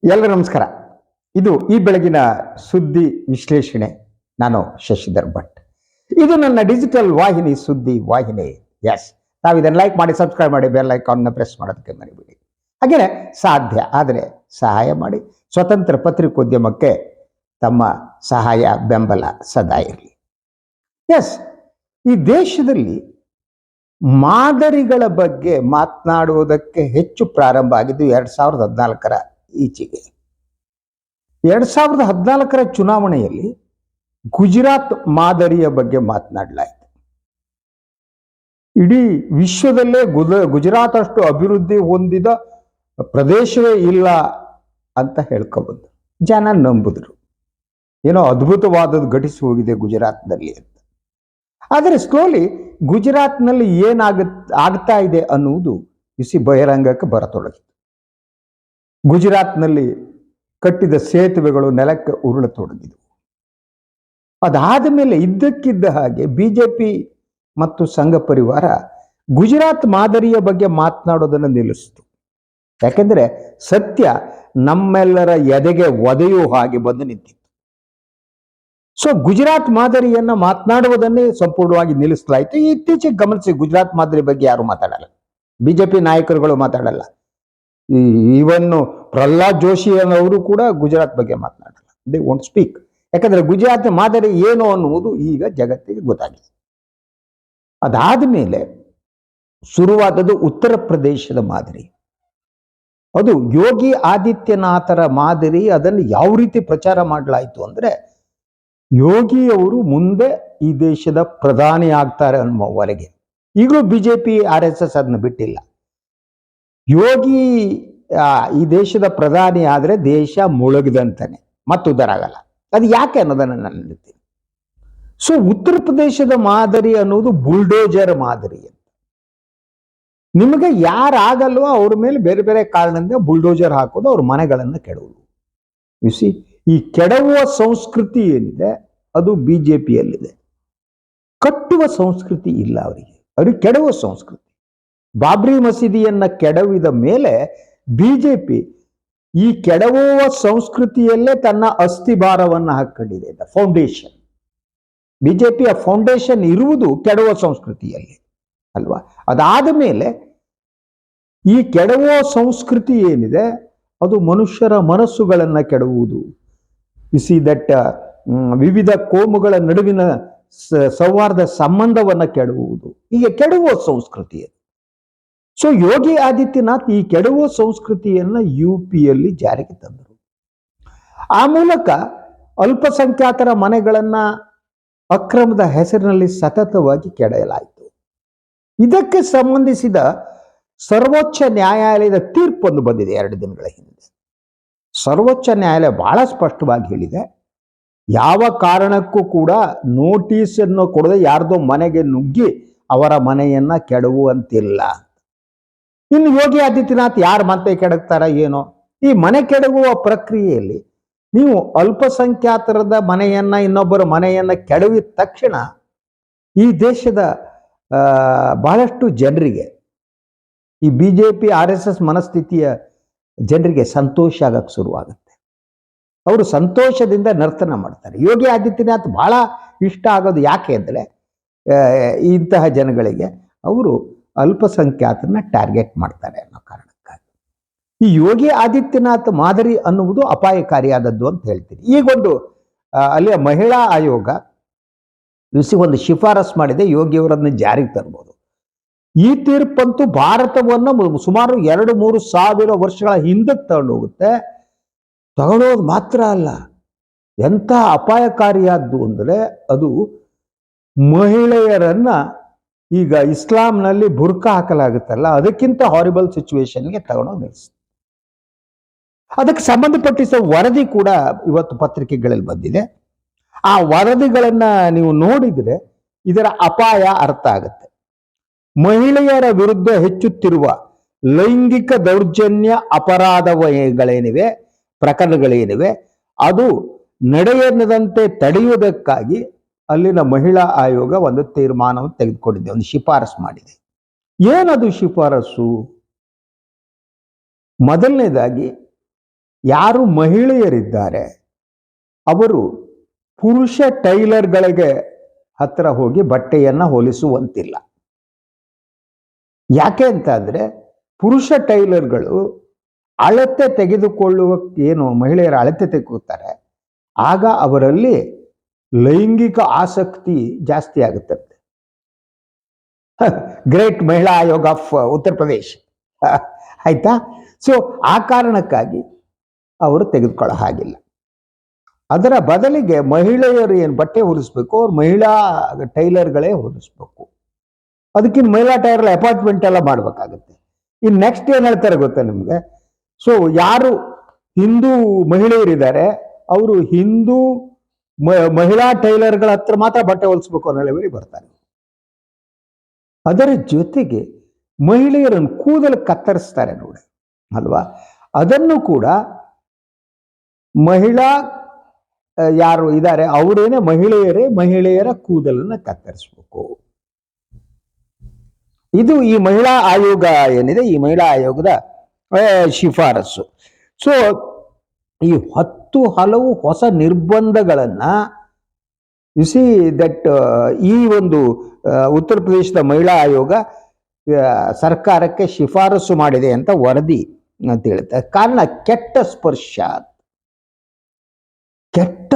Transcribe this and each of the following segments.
ಎಲ್ಲರೂ ನಮಸ್ಕಾರ. ಇದು ಈ ಬೆಳಗಿನ ಸುದ್ದಿ ವಿಶ್ಲೇಷಣೆ. ನಾನು ಶಶಿಧರ್ ಭಟ್. ಇದು ನನ್ನ ಡಿಜಿಟಲ್ ವಾಹಿನಿ, ಸುದ್ದಿ ವಾಹಿನಿ. ಎಸ್, ತಾವು ಇದನ್ನು ಲೈಕ್ ಮಾಡಿ, ಸಬ್ಸ್ಕ್ರೈಬ್ ಮಾಡಿ, ಬೆಲ್ ಐಕಾನ್ನ ಪ್ರೆಸ್ ಮಾಡೋದಕ್ಕೆ ಮರಿಬೇಡಿ. ಹಾಗೆಯೇ ಸಾಧ್ಯ ಆದರೆ ಸಹಾಯ ಮಾಡಿ. ಸ್ವತಂತ್ರ ಪತ್ರಿಕೋದ್ಯಮಕ್ಕೆ ತಮ್ಮ ಸಹಾಯ ಬೆಂಬಲ ಸದಾ ಇರಲಿ. ಎಸ್, ಈ ದೇಶದಲ್ಲಿ ಮಾದರಿಗಳ ಬಗ್ಗೆ ಮಾತನಾಡುವುದಕ್ಕೆ ಹೆಚ್ಚು ಪ್ರಾರಂಭ ಆಗಿದ್ದು 2014 ಈಚೆಗೆ. 2014 ಚುನಾವಣೆಯಲ್ಲಿ ಗುಜರಾತ್ ಮಾದರಿಯ ಬಗ್ಗೆ ಮಾತನಾಡಲಾಯಿತು. ಇಡೀ ವಿಶ್ವದಲ್ಲೇ ಗುಜರಾತ್ ಅಷ್ಟು ಅಭಿವೃದ್ಧಿ ಹೊಂದಿದ ಪ್ರದೇಶವೇ ಇಲ್ಲ ಅಂತ ಹೇಳ್ಕೊಬಂದು ಜನ ನಂಬಿದ್ರು. ಏನೋ ಅದ್ಭುತವಾದದ್ದು ಘಟಿಸಿ ಹೋಗಿದೆ ಗುಜರಾತ್ನಲ್ಲಿ ಅಂತ. ಆದರೆ ಸ್ಲೋಲಿ ಗುಜರಾತ್ನಲ್ಲಿ ಆಗ್ತಾ ಇದೆ ಅನ್ನುವುದು ಬಹಿರಂಗಕ್ಕೆ ಬರತೊಡಗಿತು. ಗುಜರಾತ್ನಲ್ಲಿ ಕಟ್ಟಿದ ಸೇತುವೆಗಳು ನೆಲಕ್ಕೆ ಉರುಳತೊಡಗಿದವು. ಅದಾದ ಮೇಲೆ ಇದ್ದಕ್ಕಿದ್ದ ಹಾಗೆ ಬಿಜೆಪಿ ಮತ್ತು ಸಂಘ ಪರಿವಾರ ಗುಜರಾತ್ ಮಾದರಿಯ ಬಗ್ಗೆ ಮಾತನಾಡೋದನ್ನು ನಿಲ್ಲಿಸಿತು. ಯಾಕೆಂದ್ರೆ ಸತ್ಯ ನಮ್ಮೆಲ್ಲರ ಎದೆಗೆ ಒದೆಯೋ ಹಾಗೆ ಬಂದು ನಿಂತಿತ್ತು. ಸೊ ಗುಜರಾತ್ ಮಾದರಿಯನ್ನ ಮಾತನಾಡುವುದನ್ನೇ ಸಂಪೂರ್ಣವಾಗಿ ನಿಲ್ಲಿಸಲಾಯಿತು. ಇತ್ತೀಚೆಗೆ ಗಮನಿಸಿ, ಗುಜರಾತ್ ಮಾದರಿ ಬಗ್ಗೆ ಯಾರು ಮಾತಾಡಲ್ಲ. ಬಿಜೆಪಿ ನಾಯಕರುಗಳು ಮಾತಾಡಲ್ಲ. ಈವನ್ ಪ್ರಹ್ಲಾದ್ ಜೋಶಿ ಅನ್ನೋರು ಕೂಡ ಗುಜರಾತ್ ಬಗ್ಗೆ ಮಾತನಾಡಲ್ಲ. They won't speak. ಯಾಕಂದ್ರೆ ಗುಜರಾತ್ ಮಾದರಿ ಏನು ಅನ್ನುವುದು ಈಗ ಜಗತ್ತಿಗೆ ಗೊತ್ತಾಗಿದೆ. ಅದಾದ ಮೇಲೆ ಶುರುವಾದದ್ದು ಉತ್ತರ ಪ್ರದೇಶದ ಮಾದರಿ. ಅದು ಯೋಗಿ ಆದಿತ್ಯನಾಥರ ಮಾದರಿ. ಅದನ್ನು ಯಾವ ರೀತಿ ಪ್ರಚಾರ ಮಾಡಲಾಯಿತು ಅಂದ್ರೆ, ಯೋಗಿ ಅವರು ಮುಂದೆ ಈ ದೇಶದ ಪ್ರಧಾನಿ ಆಗ್ತಾರೆ ಅನ್ನುವವರೆಗೆ. ಈಗಲೂ ಬಿಜೆಪಿ RSS ಅದನ್ನ ಬಿಟ್ಟಿಲ್ಲ. ಯೋಗಿ ಈ ದೇಶದ ಪ್ರಧಾನಿ ಆದ್ರೆ ದೇಶ ಮುಳುಗದಂತಾನೆ, ಮತ್ತು ಉದ್ಧಾರ ಆಗಲ್ಲ. ಅದು ಯಾಕೆ ಅನ್ನೋದನ್ನ ನಾನು ಹೇಳ್ತೀನಿ. ಸೊ ಉತ್ತರ ಪ್ರದೇಶದ ಮಾದರಿ ಅನ್ನೋದು ಬುಲ್ಡೋಜರ್ ಮಾದರಿ ಅಂತ. ನಿಮಗೆ ಯಾರಾಗಲ್ವೋ ಅವ್ರ ಮೇಲೆ ಬೇರೆ ಬೇರೆ ಕಾರಣದಿಂದ ಬುಲ್ಡೋಜರ್ ಹಾಕೋದು, ಅವ್ರ ಮನೆಗಳನ್ನು ಕೆಡವುದು. ಸಿ, ಈ ಕೆಡವುವ ಸಂಸ್ಕೃತಿ ಏನಿದೆ ಅದು ಬಿಜೆಪಿಯಲ್ಲಿದೆ. ಕಟ್ಟುವ ಸಂಸ್ಕೃತಿ ಇಲ್ಲ ಅವ್ರಿಗೆ ಕೆಡವುವ ಸಂಸ್ಕೃತಿ. ಬಾಬ್ರಿ ಮಸೀದಿಯನ್ನ ಕೆಡವಿದ ಮೇಲೆ ಬಿಜೆಪಿ ಈ ಕೆಡವುವ ಸಂಸ್ಕೃತಿಯಲ್ಲೇ ತನ್ನ ಅಸ್ಥಿಭಾರವನ್ನು ಹಾಕೊಂಡಿದೆ. ಫೌಂಡೇಶನ್, ಬಿಜೆಪಿಯ ಫೌಂಡೇಶನ್ ಇರುವುದು ಕೆಡವುವ ಸಂಸ್ಕೃತಿಯಲ್ಲಿ ಅಲ್ವಾ. ಅದಾದ ಮೇಲೆ ಈ ಕೆಡವುವ ಸಂಸ್ಕೃತಿ ಏನಿದೆ ಅದು ಮನುಷ್ಯರ ಮನಸ್ಸುಗಳನ್ನ ಕೆಡವುವುದು. ಸಿ ದಟ್ ವಿವಿಧ ಕೋಮುಗಳ ನಡುವಿನ ಸೌಹಾರ್ದ ಸಂಬಂಧವನ್ನ ಕೆಡವುವುದು, ಹೀಗೆ ಕೆಡವುವ ಸಂಸ್ಕೃತಿ. ಸೊ ಯೋಗಿ ಆದಿತ್ಯನಾಥ್ ಈ ಕೆಡವುವ ಸಂಸ್ಕೃತಿಯನ್ನ UPಯಲ್ಲಿ ಜಾರಿಗೆ ತಂದರು. ಆ ಮೂಲಕ ಅಲ್ಪಸಂಖ್ಯಾತರ ಮನೆಗಳನ್ನ ಅಕ್ರಮದ ಹೆಸರಿನಲ್ಲಿ ಸತತವಾಗಿ ಕೆಡವಲಾಯಿತು. ಇದಕ್ಕೆ ಸಂಬಂಧಿಸಿದ ಸರ್ವೋಚ್ಚ ನ್ಯಾಯಾಲಯದ ತೀರ್ಪೊಂದು ಬಂದಿದೆ 2 ದಿನಗಳ ಹಿಂದೆ. ಸರ್ವೋಚ್ಚ ನ್ಯಾಯಾಲಯ ಬಹಳ ಸ್ಪಷ್ಟವಾಗಿ ಹೇಳಿದೆ, ಯಾವ ಕಾರಣಕ್ಕೂ ಕೂಡ ನೋಟಿಸ್ ಅನ್ನು ಕೊಡದೆ ಯಾರ್ದೋ ಮನೆಗೆ ನುಗ್ಗಿ ಅವರ ಮನೆಯನ್ನ ಕೆಡವುವಂತಿಲ್ಲ. ಇನ್ನು ಯೋಗಿ ಆದಿತ್ಯನಾಥ್ ಯಾರ ಮತ್ತೆ ಕೆಡಕ್ತಾರ ಏನೋ. ಈ ಮನೆ ಕೆಡಗುವ ಪ್ರಕ್ರಿಯೆಯಲ್ಲಿ ನೀವು ಅಲ್ಪಸಂಖ್ಯಾತರದ ಮನೆಯನ್ನ, ಇನ್ನೊಬ್ಬರ ಮನೆಯನ್ನ ಕೆಡವಿದ ತಕ್ಷಣ ಈ ದೇಶದ ಬಹಳಷ್ಟು ಜನರಿಗೆ, ಈ ಬಿಜೆಪಿ RSS ಮನಸ್ಥಿತಿಯ ಜನರಿಗೆ ಸಂತೋಷ ಆಗಕ್ಕೆ ಶುರುವಾಗುತ್ತೆ. ಅವರು ಸಂತೋಷದಿಂದ ನರ್ತನ ಮಾಡ್ತಾರೆ. ಯೋಗಿ ಆದಿತ್ಯನಾಥ್ ಬಹಳ ಇಷ್ಟ ಆಗೋದು ಯಾಕೆ ಅಂದರೆ, ಇಂತಹ ಜನಗಳಿಗೆ ಅವರು ಅಲ್ಪಸಂಖ್ಯಾತರನ್ನ ಟಾರ್ಗೆಟ್ ಮಾಡ್ತಾರೆ ಅನ್ನೋ ಕಾರಣಕ್ಕಾಗಿ. ಈ ಯೋಗಿ ಆದಿತ್ಯನಾಥ್ ಮಾದರಿ ಅನ್ನುವುದು ಅಪಾಯಕಾರಿಯಾದದ್ದು ಅಂತ ಹೇಳ್ತೀನಿ. ಈಗೊಂದು ಅಲ್ಲಿಯ ಮಹಿಳಾ ಆಯೋಗ ಒಂದು ಶಿಫಾರಸ್ ಮಾಡಿದೆ, ಯೋಗಿಯವರನ್ನು ಜಾರಿಗೆ ತರ್ಬೋದು. ಈ ತೀರ್ಪಂತೂ ಭಾರತವನ್ನು ಸುಮಾರು 2-3 ಸಾವಿರ ವರ್ಷಗಳ ಹಿಂದಕ್ಕೆ ತಗೊಂಡೋಗುತ್ತೆ. ತಗೊಳ್ಳೋದು ಮಾತ್ರ ಅಲ್ಲ, ಎಂಥ ಅಪಾಯಕಾರಿಯಾದ್ದು ಅಂದರೆ ಅದು ಮಹಿಳೆಯರನ್ನ, ಈಗ ಇಸ್ಲಾಂನಲ್ಲಿ ಬುರ್ಕಾ ಹಾಕಲಾಗುತ್ತಲ್ಲ, ಅದಕ್ಕಿಂತ ಹಾರಿಬಲ್ ಸಿಚುವೇಶನ್ಗೆ ತಗೊಂಡೋಗಿ ನಿಲ್ಲಿಸುತ್ತೆ. ಅದಕ್ಕೆ ಸಂಬಂಧಪಟ್ಟಿದ್ದ ವರದಿ ಕೂಡ ಇವತ್ತು ಪತ್ರಿಕೆಗಳಲ್ಲಿ ಬಂದಿದೆ. ಆ ವರದಿಗಳನ್ನ ನೀವು ನೋಡಿದರೆ ಇದರ ಅಪಾಯ ಅರ್ಥ ಆಗುತ್ತೆ. ಮಹಿಳೆಯರ ವಿರುದ್ಧ ಹೆಚ್ಚುತ್ತಿರುವ ಲೈಂಗಿಕ ದೌರ್ಜನ್ಯ ಅಪರಾಧಗಳೇನಿವೆ, ಪ್ರಕರಣಗಳೇನಿವೆ, ಅದು ನಡೆಯದಂತೆ ತಡೆಯುವುದಕ್ಕಾಗಿ ಅಲ್ಲಿನ ಮಹಿಳಾ ಆಯೋಗ ಒಂದು ತೀರ್ಮಾನವನ್ನು ತೆಗೆದುಕೊಂಡಿದೆ, ಒಂದು ಶಿಫಾರಸು ಮಾಡಿದೆ. ಏನದು ಶಿಫಾರಸು? ಮೊದಲನೇದಾಗಿ ಯಾರು ಮಹಿಳೆಯರಿದ್ದಾರೆ ಅವರು ಪುರುಷ ಟೈಲರ್ಗಳಿಗೆ ಹತ್ರ ಹೋಗಿ ಬಟ್ಟೆಯನ್ನ ಹೊಲಿಸುವಂತಿಲ್ಲ. ಯಾಕೆ ಅಂತ ಅಂದ್ರೆ ಪುರುಷ ಟೈಲರ್ಗಳು ಅಳತೆ ತೆಗೆದುಕೊಳ್ಳುವ ಏನು ಮಹಿಳೆಯರ ಅಳತೆ ತೆಗೆದುಕೊಳ್ತಾರೆ, ಆಗ ಅವರಲ್ಲಿ ಲೈಂಗಿಕ ಆಸಕ್ತಿ ಜಾಸ್ತಿ ಆಗುತ್ತಂತೆ. ಗ್ರೇಟ್ ಮಹಿಳಾ ಆಯೋಗ ಆಫ್ ಉತ್ತರ ಪ್ರದೇಶ್. ಆಯ್ತಾ? ಸೊ ಆ ಕಾರಣಕ್ಕಾಗಿ ಅವರು ತೆಗೆದುಕೊಳ್ಳೋ ಹಾಗಿಲ್ಲ. ಅದರ ಬದಲಿಗೆ ಮಹಿಳೆಯರು ಏನು ಬಟ್ಟೆ ಹೊಲಿಸ್ಬೇಕು, ಅವ್ರು ಮಹಿಳಾ ಟೈಲರ್ಗಳೇ ಹೊಲಿಸ್ಬೇಕು. ಅದಕ್ಕಿಂತ ಮಹಿಳಾ ಟೈಲರ್ ಅಪಾರ್ಟ್ಮೆಂಟ್ ಎಲ್ಲ ಮಾಡ್ಬೇಕಾಗುತ್ತೆ. ಇನ್ನು ನೆಕ್ಸ್ಟ್ ಏನ್ ಹೇಳ್ತಾರೆ ಗೊತ್ತಾ ನಿಮ್ಗೆ? ಸೊ ಯಾರು ಹಿಂದೂ ಮಹಿಳೆಯರಿದ್ದಾರೆ ಅವರು ಹಿಂದೂ ಮಹಿಳಾ ಟೈಲರ್ಗಳ ಹತ್ರ ಮಾತ್ರ ಬಟ್ಟೆ ಹೊಲಿಸ್ಬೇಕು ಅನ್ನೋ ಲೆವೆಲ್ ಬರ್ತಾರೆ. ಅದರ ಜೊತೆಗೆ ಮಹಿಳೆಯರನ್ನು ಕೂದಲು ಕತ್ತರಿಸ್ತಾರೆ ನೋಡಿ ಅಲ್ವಾ, ಅದನ್ನು ಕೂಡ ಮಹಿಳಾ ಯಾರು ಇದ್ದಾರೆ ಅವರೇನೆ ಮಹಿಳೆಯರ ಕೂದಲನ್ನ ಕತ್ತರಿಸ್ಬೇಕು. ಇದು ಈ ಮಹಿಳಾ ಆಯೋಗ ಏನಿದೆ, ಈ ಮಹಿಳಾ ಆಯೋಗದ ಶಿಫಾರಸು. ಸೊ ಈ ಹಲವು ಹೊಸ ನಿರ್ಬಂಧಗಳನ್ನ ಯು ಸಿ ದಟ್ ಈ ಒಂದು ಉತ್ತರ ಪ್ರದೇಶದ ಮಹಿಳಾ ಆಯೋಗ ಸರ್ಕಾರಕ್ಕೆ ಶಿಫಾರಸು ಮಾಡಿದೆ ಅಂತ ವರದಿ ಅಂತ ಹೇಳುತ್ತೆ. ಕಾರಣ ಕೆಟ್ಟ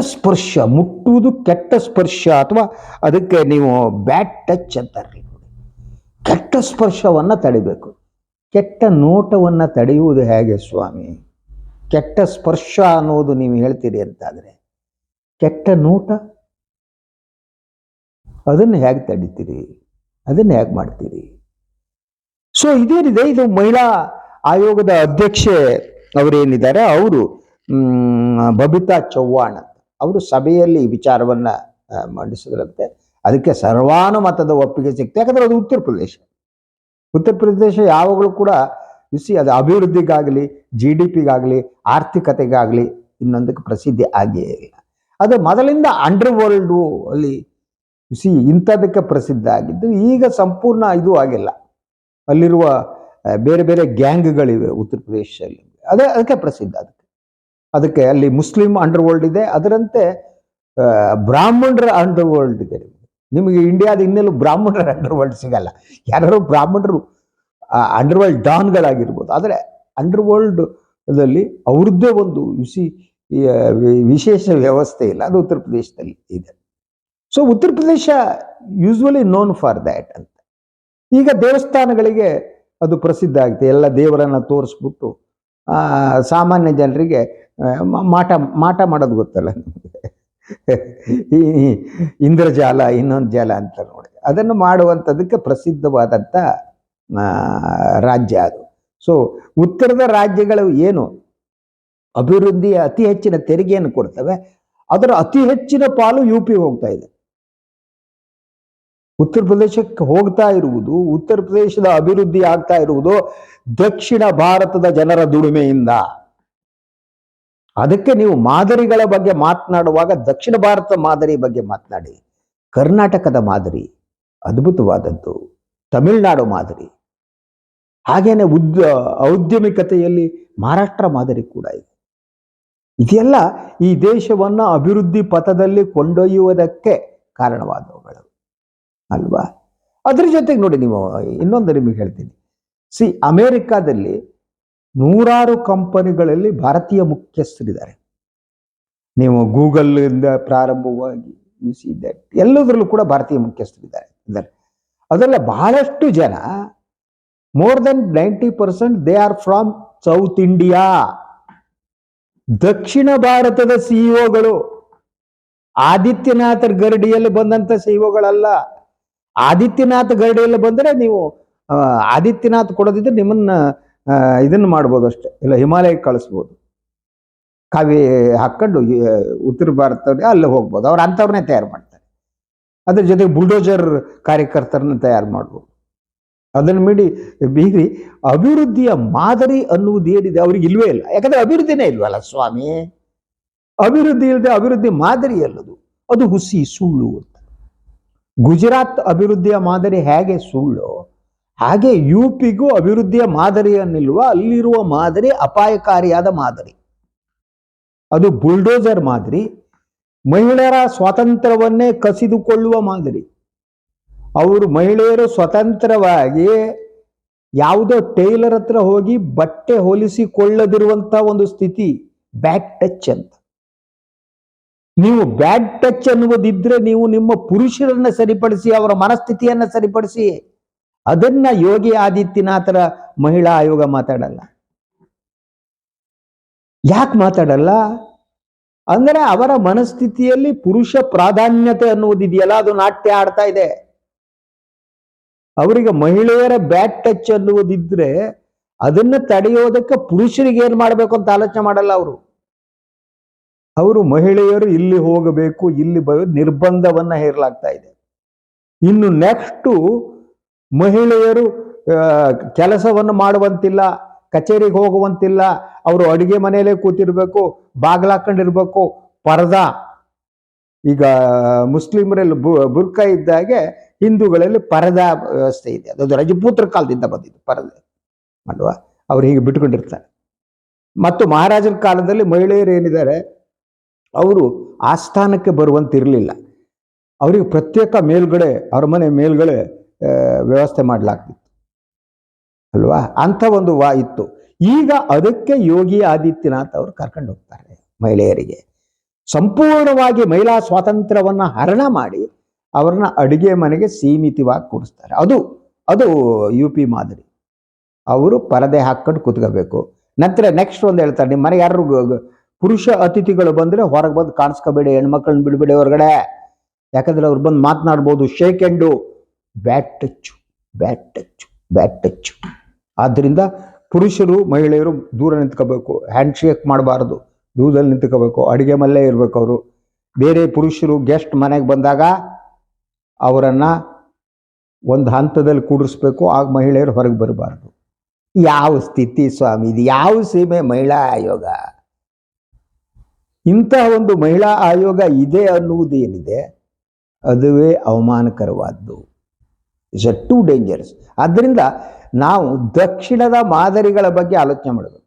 ಸ್ಪರ್ಶ, ಮುಟ್ಟುವುದು ಕೆಟ್ಟ ಸ್ಪರ್ಶ, ಅಥವಾ ಅದಕ್ಕೆ ನೀವು ಬ್ಯಾಡ್ ಟಚ್ ಅಂತಾರ್ರಿ. ಕೆಟ್ಟ ಸ್ಪರ್ಶವನ್ನ ತಡಿಬೇಕು. ಕೆಟ್ಟ ನೋಟವನ್ನ ತಡೆಯುವುದು ಹೇಗೆ ಸ್ವಾಮಿ? ಕೆಟ್ಟ ಸ್ಪರ್ಶ ಅನ್ನೋದು ನೀವು ಹೇಳ್ತೀರಿ ಅಂತಾದ್ರೆ ಕೆಟ್ಟ ನೋಟ ಅದನ್ನು ಹೇಗೆ ತಡಿತೀರಿ? ಅದನ್ನು ಹೇಗೆ ಮಾಡ್ತೀರಿ? ಸೊ ಇದೇನಿದೆ, ಇದು ಮಹಿಳಾ ಆಯೋಗದ ಅಧ್ಯಕ್ಷೆ ಅವರೇನಿದ್ದಾರೆ ಅವರು ಬಬಿತಾ ಚೌಹಾಣ್ ಅಂತ, ಅವರು ಸಭೆಯಲ್ಲಿ ಈ ವಿಚಾರವನ್ನ ಮಂಡಿಸಿದ್ರಂತೆ. ಅದಕ್ಕೆ ಸರ್ವಾನುಮತದ ಒಪ್ಪಿಗೆ ಸಿಕ್ತು. ಯಾಕಂದ್ರೆ ಅದು ಉತ್ತರ ಪ್ರದೇಶ ಯಾವಾಗಲೂ ಕೂಡ ಅದು ಅಭಿವೃದ್ಧಿಗಾಗಲಿ, GDPಗಾಗಲಿ, ಆರ್ಥಿಕತೆಗಾಗಲಿ ಇನ್ನೊಂದಕ್ಕೆ ಪ್ರಸಿದ್ಧಿ ಆಗಿಯೇ ಇಲ್ಲ. ಅದು ಮೊದಲಿಂದ ಅಂಡರ್ ವರ್ಲ್ಡ್ ಅಲ್ಲಿ ಇಂಥದಕ್ಕೆ ಪ್ರಸಿದ್ಧ ಆಗಿದ್ದು. ಈಗ ಸಂಪೂರ್ಣ ಇದು ಆಗಿಲ್ಲ. ಅಲ್ಲಿರುವ ಬೇರೆ ಬೇರೆ ಗ್ಯಾಂಗ್ಗಳಿವೆ ಉತ್ತರ ಪ್ರದೇಶದಲ್ಲಿ, ಅದಕ್ಕೆ ಪ್ರಸಿದ್ಧ. ಅದಕ್ಕೆ ಅಲ್ಲಿ ಮುಸ್ಲಿಂ ಅಂಡರ್ ವರ್ಲ್ಡ್ ಇದೆ, ಅದರಂತೆ ಬ್ರಾಹ್ಮಣರ ಅಂಡರ್ ವರ್ಲ್ಡ್ ಇದೆ. ನಿಮಗೆ ಇಂಡಿಯಾದ ಇನ್ನೆಲ್ಲೂ ಬ್ರಾಹ್ಮಣರ ಅಂಡರ್ ವರ್ಲ್ಡ್ ಸಿಗಲ್ಲ. ಯಾರು ಬ್ರಾಹ್ಮಣರು ಅಂಡರ್ ವರ್ಲ್ಡ್ ಡಾನ್ಗಳಾಗಿರ್ಬೋದು, ಆದರೆ ಅಂಡರ್ ವರ್ಲ್ಡ್ ದಲ್ಲಿ ಅವ್ರದ್ದೇ ಒಂದು ವಿಶೇಷ ವ್ಯವಸ್ಥೆ ಇಲ್ಲ. ಅದು ಉತ್ತರ ಪ್ರದೇಶದಲ್ಲಿ ಇದೆ. So Uttar Pradesh usually known for that ಅಂತ. ಈಗ ದೇವಸ್ಥಾನಗಳಿಗೆ ಅದು ಪ್ರಸಿದ್ಧ ಆಗುತ್ತೆ. ಎಲ್ಲ ದೇವರನ್ನ ತೋರಿಸ್ಬಿಟ್ಟು ಸಾಮಾನ್ಯ ಜನರಿಗೆ ಮಾಟ ಮಾಡೋದು ಗೊತ್ತಲ್ಲ ನಿಮಗೆ, ಈ ಇಂದ್ರಜಾಲ ಇನ್ನೊಂದು ಜಾಲ ಅಂತ ನೋಡಿ, ಅದನ್ನು ಮಾಡುವಂಥದಕ್ಕೆ ಪ್ರಸಿದ್ಧವಾದಂಥ ರಾಜ್ಯ ಅದು. ಸೊ ಉತ್ತರದ ರಾಜ್ಯಗಳು ಏನು ಅಭಿವೃದ್ಧಿಯ ಅತಿ ಹೆಚ್ಚಿನ ತೆರಿಗೆಯನ್ನು ಕೊಡ್ತವೆ, ಅದರ ಅತಿ ಹೆಚ್ಚಿನ ಪಾಲು UP ಹೋಗ್ತಾ ಇದೆ. ಉತ್ತರ ಪ್ರದೇಶಕ್ಕೆ ಹೋಗ್ತಾ ಇರುವುದು, ಉತ್ತರ ಪ್ರದೇಶದ ಅಭಿವೃದ್ಧಿ ಆಗ್ತಾ ಇರುವುದು ದಕ್ಷಿಣ ಭಾರತದ ಜನರ ದುಡಿಮೆಯಿಂದ. ಅದಕ್ಕೆ ನೀವು ಮಾದರಿಗಳ ಬಗ್ಗೆ ಮಾತನಾಡುವಾಗ ದಕ್ಷಿಣ ಭಾರತ ಮಾದರಿ ಬಗ್ಗೆ ಮಾತನಾಡಿ. ಕರ್ನಾಟಕದ ಮಾದರಿ ಅದ್ಭುತವಾದದ್ದು, ತಮಿಳುನಾಡು ಮಾದರಿ, ಹಾಗೇನೆ ಔದ್ಯಮಿಕತೆಯಲ್ಲಿ ಮಹಾರಾಷ್ಟ್ರ ಮಾದರಿ ಕೂಡ ಇದೆ. ಇದೆಲ್ಲ ಈ ದೇಶವನ್ನ ಅಭಿವೃದ್ಧಿ ಪಥದಲ್ಲಿ ಕೊಂಡೊಯ್ಯುವುದಕ್ಕೆ ಕಾರಣವಾದವುಗಳು ಅಲ್ವಾ? ಅದ್ರ ಜೊತೆಗೆ ನೋಡಿ, ನೀವು ಇನ್ನೊಂದು ನಿಮಗೆ ಹೇಳ್ತೀನಿ. ಅಮೆರಿಕಾದಲ್ಲಿ 100 ಕಂಪನಿಗಳಲ್ಲಿ ಭಾರತೀಯ ಮುಖ್ಯಸ್ಥರಿದ್ದಾರೆ. ನೀವು ಗೂಗಲ್ ಇಂದ ಪ್ರಾರಂಭವಾಗಿ ಎಲ್ಲದರಲ್ಲೂ ಕೂಡ ಭಾರತೀಯ ಮುಖ್ಯಸ್ಥರಿದ್ದಾರೆ. ಅದೆಲ್ಲ ಬಹಳಷ್ಟು ಜನ, more than 90% they are from south India. ದಕ್ಷಿಣ ಭಾರತದ ಸಿಇಒಗಳು ಆದಿತ್ಯನಾಥ್ ಗರಡಿಯಲ್ಲಿ ಬಂದಂತ ಸಿಇಒಗಳಲ್ಲ. ಆದಿತ್ಯನಾಥ್ ಗರಡಿಯಲ್ಲಿ ಬಂದರೆ ನೀವು ಆದಿತ್ಯನಾಥ್ ಕೊಡೋದಿದ್ರೆ ನಿಮ್ಮನ್ನ ಇದನ್ನು ಮಾಡ್ಬೋದು ಅಷ್ಟೇ, ಇಲ್ಲ ಹಿಮಾಲಯಕ್ಕೆ ಕಳಿಸ್ಬೋದು. ಕಾವಿ ಹಾಕೊಂಡು ಉತ್ತರ ಭಾರತದಲ್ಲಿ ಅಲ್ಲಿ ಹೋಗ್ಬೋದು. ಅವ್ರು ಅಂಥವ್ರನ್ನೇ ತಯಾರು ಮಾಡ್ತಾರೆ. ಅದ್ರ ಜೊತೆಗೆ ಬುಲ್ಡೋಜರ್ ಕಾರ್ಯಕರ್ತರನ್ನ ತಯಾರು ಮಾಡ್ಬೋದು. ಅದನ್ನು ಮೀರಿ ಬೀಗ್ರಿ ಅಭಿವೃದ್ಧಿಯ ಮಾದರಿ ಅನ್ನುವುದು ಏನಿದೆ ಅವ್ರಿಗೆ ಇಲ್ವೇ ಇಲ್ಲ. ಯಾಕಂದ್ರೆ ಅಭಿವೃದ್ಧಿನೇ ಇಲ್ವಲ್ಲ ಸ್ವಾಮಿ. ಅಭಿವೃದ್ಧಿ ಇಲ್ಲದೆ ಅಭಿವೃದ್ಧಿ ಮಾದರಿ ಅಲ್ಲದು, ಅದು ಹುಸಿ ಸುಳ್ಳು ಅಂತ. ಗುಜರಾತ್ ಅಭಿವೃದ್ಧಿಯ ಮಾದರಿ ಹೇಗೆ ಸುಳ್ಳು, ಹಾಗೆ UPಗೂ ಅಭಿವೃದ್ಧಿಯ ಮಾದರಿಯನ್ನಿಲ್ವ, ಅಲ್ಲಿರುವ ಮಾದರಿ ಅಪಾಯಕಾರಿಯಾದ ಮಾದರಿ. ಅದು ಬುಲ್ಡೋಸರ್ ಮಾದರಿ, ಮಹಿಳೆಯರ ಸ್ವಾತಂತ್ರ್ಯವನ್ನೇ ಕಸಿದುಕೊಳ್ಳುವ ಮಾದರಿ. ಅವರು ಮಹಿಳೆಯರು ಸ್ವತಂತ್ರವಾಗಿ ಯಾವುದೋ ಟೈಲರ್ ಹತ್ರ ಹೋಗಿ ಬಟ್ಟೆ ಹೊಲಿಸಿಕೊಳ್ಳದಿರುವಂತ ಒಂದು ಸ್ಥಿತಿ, ಬ್ಯಾಡ್ ಟಚ್ ಅಂತ. ನೀವು ಬ್ಯಾಡ್ ಟಚ್ ಅನ್ನುವುದಿದ್ರೆ ನೀವು ನಿಮ್ಮ ಪುರುಷರನ್ನ ಸರಿಪಡಿಸಿ, ಅವರ ಮನಸ್ಥಿತಿಯನ್ನ ಸರಿಪಡಿಸಿ. ಅದನ್ನ ಯೋಗಿ ಆದಿತ್ಯನಾಥರ ಮಹಿಳಾ ಆಯೋಗ ಮಾತಾಡಲ್ಲ. ಯಾಕೆ ಮಾತಾಡಲ್ಲ ಅಂದ್ರೆ ಅವರ ಮನಸ್ಥಿತಿಯಲ್ಲಿ ಪುರುಷ ಪ್ರಾಧಾನ್ಯತೆ ಅನ್ನುವುದಿದೆಯಲ್ಲ, ಅದು ನಾಟ್ಯ ಆಡ್ತಾ ಇದೆ. ಅವರಿಗೆ ಮಹಿಳೆಯರ ಬ್ಯಾಡ್ ಟಚ್ ಅನ್ನುವುದಿದ್ರೆ ಅದನ್ನ ತಡೆಯೋದಕ್ಕೆ ಪುರುಷರಿಗೆ ಏನ್ ಮಾಡ್ಬೇಕು ಅಂತ ಆಲೋಚನೆ ಮಾಡಲ್ಲ ಅವರು ಮಹಿಳೆಯರು ಇಲ್ಲಿ ಹೋಗಬೇಕು, ಇಲ್ಲಿ ನಿರ್ಬಂಧವನ್ನ ಹೇರಲಾಗ್ತಾ ಇದೆ. ಇನ್ನು ನೆಕ್ಸ್ಟ್ ಮಹಿಳೆಯರು ಕೆಲಸವನ್ನು ಮಾಡುವಂತಿಲ್ಲ, ಕಚೇರಿಗೆ ಹೋಗುವಂತಿಲ್ಲ, ಅವರು ಅಡುಗೆ ಮನೆಯಲ್ಲೇ ಕೂತಿರ್ಬೇಕು, ಬಾಗ್ಲಾಕೊಂಡಿರ್ಬೇಕು, ಪರದಾ. ಈಗ ಮುಸ್ಲಿಮರಲ್ಲಿ ಬುರ್ಕಾ ಇದ್ದಾಗೆ ಹಿಂದೂಗಳಲ್ಲಿ ಪರದಾ ವ್ಯವಸ್ಥೆ ಇದೆ. ಅದು ರಜಪೂತ್ರ ಕಾಲದಿಂದ ಬಂದಿದ್ದು ಪರದೆ ಅಲ್ವಾ, ಅವ್ರು ಹೀಗೆ ಬಿಟ್ಕೊಂಡಿರ್ತಾರೆ. ಮತ್ತು ಮಹಾರಾಜರ ಕಾಲದಲ್ಲಿ ಮಹಿಳೆಯರು ಏನಿದ್ದಾರೆ ಅವರು ಆಸ್ಥಾನಕ್ಕೆ ಬರುವಂತಿರಲಿಲ್ಲ. ಅವರಿಗೆ ಪ್ರತ್ಯೇಕ ಮೇಲ್ಗಡೆ, ಅರಮನೆ ಮೇಲ್ಗಡೆ ವ್ಯವಸ್ಥೆ ಮಾಡಲಾಗ್ತಿತ್ತು ಅಲ್ವಾ, ಅಂತ ಒಂದು ಇತ್ತು. ಈಗ ಅದಕ್ಕೆ ಯೋಗಿ ಆದಿತ್ಯನಾಥ್ ಅವರು ಕರ್ಕೊಂಡು ಹೋಗ್ತಾರೆ ಮಹಿಳೆಯರಿಗೆ. ಸಂಪೂರ್ಣವಾಗಿ ಮಹಿಳಾ ಸ್ವಾತಂತ್ರ್ಯವನ್ನ ಹರಣ ಮಾಡಿ ಅವ್ರನ್ನ ಅಡುಗೆ ಮನೆಗೆ ಸೀಮಿತವಾಗಿ ಕೂಡಿಸ್ತಾರೆ. ಅದು UP ಮಾದರಿ. ಅವರು ಪರದೆ ಹಾಕೊಂಡು ಕೂತ್ಕೋಬೇಕು. ನಂತರ ನೆಕ್ಸ್ಟ್ ಒಂದು ಹೇಳ್ತಾರೆ, ನಿಮ್ಮ ಮನೆಗೆ ಯಾರು ಪುರುಷ ಅತಿಥಿಗಳು ಬಂದ್ರೆ ಹೊರಗೆ ಬಂದು ಕಾಣಿಸ್ಕೋಬೇಡಿ, ಹೆಣ್ಮಕ್ಳನ್ನ ಬಿಡಬೇಡಿ ಹೊರಗಡೆ, ಯಾಕಂದ್ರೆ ಅವ್ರು ಬಂದು ಮಾತನಾಡ್ಬೋದು. Shake hand, bad touch, bad touch, bad touch. ಆದ್ದರಿಂದ ಪುರುಷರು ಮಹಿಳೆಯರು ದೂರ ನಿಂತ್ಕೋಬೇಕು, ಹ್ಯಾಂಡ್ ಶೇಕ್ ಮಾಡಬಾರ್ದು, ದೂರದಲ್ಲಿ ನಿಂತ್ಕೋಬೇಕು, ಅಡುಗೆ ಮಲ್ಲೇ ಇರ್ಬೇಕು. ಅವರು ಬೇರೆ ಪುರುಷರು ಗೆಸ್ಟ್ ಮನೆಗೆ ಬಂದಾಗ ಅವರನ್ನ ಒಂದು ಹಂತದಲ್ಲಿ ಕೂಡಿಸ್ಬೇಕು, ಆಗ ಮಹಿಳೆಯರು ಹೊರಗೆ ಬರಬಾರ್ದು. ಯಾವ ಸ್ಥಿತಿ ಸ್ವಾಮಿ ಇದು? ಯಾವ ಸೀಮೆ ಮಹಿಳಾ ಆಯೋಗ? ಇಂತಹ ಒಂದು ಮಹಿಳಾ ಆಯೋಗ ಇದೆ ಅನ್ನುವುದೇನಿದೆ ಅದುವೇ ಅವಮಾನಕರವಾದ್ದು. It's two dangerous. ಆದ್ದರಿಂದ ನಾವು ದಕ್ಷಿಣದ ಮಾದರಿಗಳ ಬಗ್ಗೆ ಆಲೋಚನೆ ಮಾಡಬೇಕು.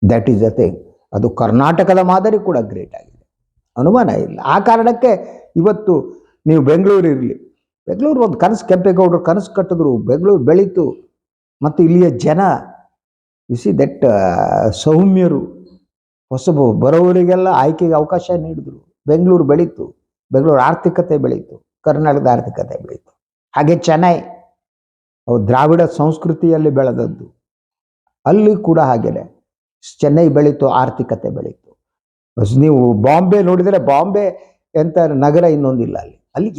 That is the thing. ಅದು ಕರ್ನಾಟಕದ ಮಾದರಿ ಕೂಡ ಗ್ರೇಟ್ ಆಗಿದೆ, ಅನುಮಾನ ಇಲ್ಲ. ಆ ಕಾರಣಕ್ಕೆ ಇವತ್ತು ನೀವು ಬೆಂಗಳೂರು ಇರಲಿ, ಬೆಂಗಳೂರು ಒಂದು ಕನಸು, ಕೆಂಪೇಗೌಡರು ಕನಸು ಕಟ್ಟಿದ್ರು, ಬೆಂಗಳೂರು ಬೆಳೀತು. ಮತ್ತು ಇಲ್ಲಿಯ ಜನ ಸಿ ದಟ್ ಸೌಮ್ಯರು, ಹೊಸಬ ಬರೋವರಿಗೆಲ್ಲ ಆಯ್ಕೆಗೆ ಅವಕಾಶ ನೀಡಿದ್ರು. ಬೆಂಗಳೂರು ಬೆಳೀತು, ಬೆಂಗಳೂರು ಆರ್ಥಿಕತೆ ಬೆಳೀತು, ಕರ್ನಾಟಕದ ಆರ್ಥಿಕತೆ ಬೆಳೀತು. ಹಾಗೆ ಚೆನ್ನೈ, ಅವು ದ್ರಾವಿಡ ಸಂಸ್ಕೃತಿಯಲ್ಲಿ ಬೆಳೆದದ್ದು, ಅಲ್ಲಿ ಕೂಡ ಹಾಗೇನೆ ಚೆನ್ನೈ ಬೆಳೀತು, ಆರ್ಥಿಕತೆ ಬೆಳೀತು. ನೀವು ಬಾಂಬೆ ನೋಡಿದರೆ, ಬಾಂಬೆ ಎಂತ ನಗರ ಇನ್ನೊಂದಿಲ್ಲ. ಅಲ್ಲಿ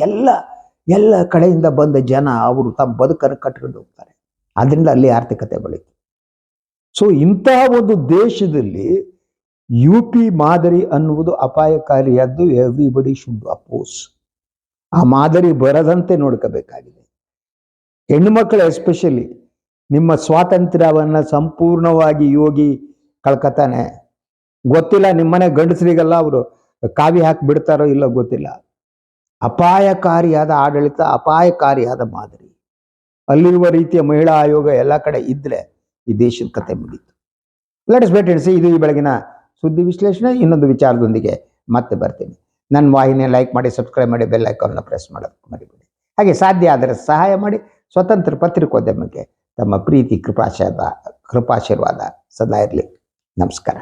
ಎಲ್ಲ ಕಡೆಯಿಂದ ಬಂದ ಜನ ಅವರು ತಮ್ಮ ಬದುಕನ್ನು ಕಟ್ಕೊಂಡು ಹೋಗ್ತಾರೆ. ಅದರಿಂದ ಅಲ್ಲಿ ಆರ್ಥಿಕತೆ ಬೆಳೀತು. ಸೊ ಇಂತಹ ಒಂದು ದೇಶದಲ್ಲಿ UP ಮಾದರಿ ಅನ್ನುವುದು ಅಪಾಯಕಾರಿಯಾದ್ದು. Everybody should oppose. ಆ ಮಾದರಿ ಬರದಂತೆ ನೋಡ್ಕೋಬೇಕಾಗಿದೆ. ಹೆಣ್ಣುಮಕ್ಕಳು ಎಸ್ಪೆಷಲಿ ನಿಮ್ಮ ಸ್ವಾತಂತ್ರ್ಯವನ್ನ ಸಂಪೂರ್ಣವಾಗಿ ಯೋಗಿ ಕಳ್ಕತಾನೆ. ಗೊತ್ತಿಲ್ಲ ನಿಮ್ಮನೆ ಗಂಡಸರಿಗೆಲ್ಲ ಅವರು ಕಾವಿ ಹಾಕಿ ಬಿಡ್ತಾರೋ ಇಲ್ಲ ಗೊತ್ತಿಲ್ಲ. ಅಪಾಯಕಾರಿಯಾದ ಆಡಳಿತ, ಅಪಾಯಕಾರಿಯಾದ ಮಾದರಿ. ಅಲ್ಲಿರುವ ರೀತಿಯ ಮಹಿಳಾ ಆಯೋಗ ಎಲ್ಲ ಕಡೆ ಇದ್ರೆ ಈ ದೇಶದ ಕತೆ ಮುಗೀತು. Let's wait and see. ಇದು ಈ ಬೆಳಗಿನ ಸುದ್ದಿ ವಿಶ್ಲೇಷಣೆ. ಇನ್ನೊಂದು ವಿಚಾರದೊಂದಿಗೆ ಮತ್ತೆ ಬರ್ತೀನಿ. ನನ್ನ ವಾಹಿನಿ ಲೈಕ್ ಮಾಡಿ, ಸಬ್ಸ್ಕ್ರೈಬ್ ಮಾಡಿ, ಬೆಲ್ ಐಕಾನ್ನ ಪ್ರೆಸ್ ಮಾಡೋದಕ್ಕೆ ಮರಿಬೇಡಿ. ಹಾಗೆ ಸಾಧ್ಯ ಆದರೆ ಸಹಾಯ ಮಾಡಿ. ಸ್ವತಂತ್ರ ಪತ್ರಿಕೋದ್ಯಮಕ್ಕೆ ತಮ್ಮ ಪ್ರೀತಿ ಕೃಪಾಶೀರ್ವಾದ ಸದಾ ಇರಲಿ. ನಮಸ್ಕಾರ.